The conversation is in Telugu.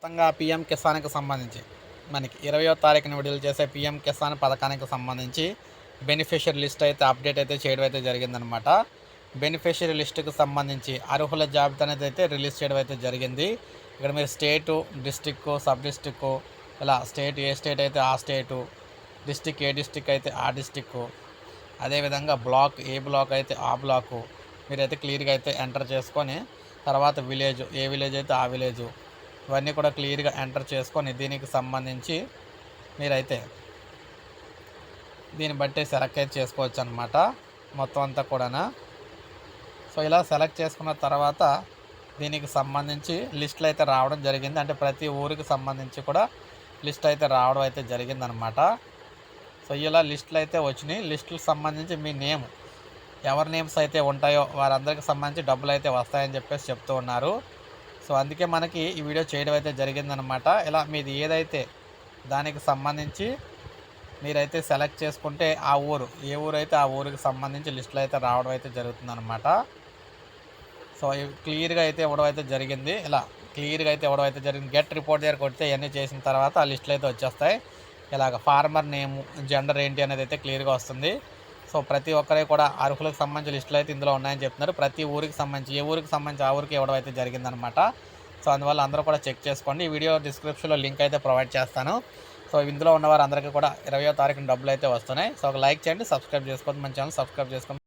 మొత్తంగా పీఎం కిసాన్కి సంబంధించి మనకి 20వ తారీఖున విడుదల చేసే పీఎం కిసాన్ పథకానికి సంబంధించి బెనిఫిషియరీ లిస్ట్ అయితే అప్డేట్ అయితే చేయడం అయితే జరిగిందనమాట. బెనిఫిషియరీ లిస్టుకు సంబంధించి అర్హుల జాబితా అనేది అయితే రిలీజ్ చేయడం అయితే జరిగింది. ఇక్కడ మీరు స్టేటు, డిస్టిక్, సబ్ డిస్టిక్, ఇలా స్టేట్ ఏ స్టేట్ అయితే ఆ స్టేటు, డిస్టిక్ ఏ డిస్టిక్ అయితే ఆ డిస్టిక్, అదేవిధంగా బ్లాక్ ఏ బ్లాక్ అయితే ఆ బ్లాకు మీరైతే క్లియర్గా అయితే ఎంటర్ చేసుకొని, తర్వాత విలేజ్ ఏ విలేజ్ అయితే ఆ విలేజు ఇవన్నీ కూడా క్లియర్గా ఎంటర్ చేసుకొని దీనికి సంబంధించి మీరైతే దీన్ని బట్టి సెలెక్ట్ అయితే చేసుకోవచ్చు అనమాట మొత్తం అంతా కూడా. సో ఇలా సెలెక్ట్ చేసుకున్న తర్వాత దీనికి సంబంధించి లిస్టులు అయితే రావడం జరిగింది. అంటే ప్రతి ఊరికి సంబంధించి కూడా లిస్ట్ అయితే రావడం అయితే జరిగిందనమాట. సో ఇలా లిస్టులు అయితే వచ్చినాయి. లిస్టులకు సంబంధించి మీ నేమ్ ఎవరి నేమ్స్ అయితే ఉంటాయో వారందరికి సంబంధించి డబ్బులు అయితే వస్తాయని చెప్పేసి చెప్తూ ఉన్నారు. సో అందుకే మనకి ఈ వీడియో చేయడం అయితే జరిగిందనమాట. ఇలా మీది ఏదైతే దానికి సంబంధించి మీరైతే సెలెక్ట్ చేసుకుంటే ఆ ఊరు ఏ ఊరు అయితే ఆ ఊరికి సంబంధించి లిస్టులు అయితే రావడం అయితే జరుగుతుందన్నమాట. సో క్లియర్గా అయితే ఇవ్వడం అయితే జరిగింది. ఇలా క్లియర్గా అయితే ఇవ్వడం అయితే జరిగింది. గెట్ రిపోర్ట్ దగ్గర కొడితే ఇవన్నీ చేసిన తర్వాత ఆ లిస్టులు అయితే వచ్చేస్తాయి. ఇలాగ ఫార్మర్ నేము, జెండర్ ఏంటి అనేది అయితే క్లియర్గా వస్తుంది. సో ప్రతి ఒక్కరికి కూడా అర్హులకు సంబంధించిన లిస్టులు అయితే ఇందులో ఉన్నాయని చెప్తున్నారు. ప్రతి ఊరికి సంబంధించి ఏ ఊరికి సంబంధించి ఆ ఊరికి ఇవ్వడం అయితే జరిగిందనమాట. సో అందువల్ల అందరూ కూడా చెక్ చేసుకోండి. ఈ వీడియో డిస్క్రిప్షన్లో లింక్ అయితే ప్రొవైడ్ చేస్తాను. సో ఇందులో ఉన్న వారందరికీ కూడా 20వ తారీఖున డబ్బులు అయితే వస్తున్నాయి. సో ఒక లైక్ చేయండి, సబ్స్క్రైబ్ చేసుకోండి, మన ఛానల్ సబ్స్క్రైబ్ చేసుకోండి.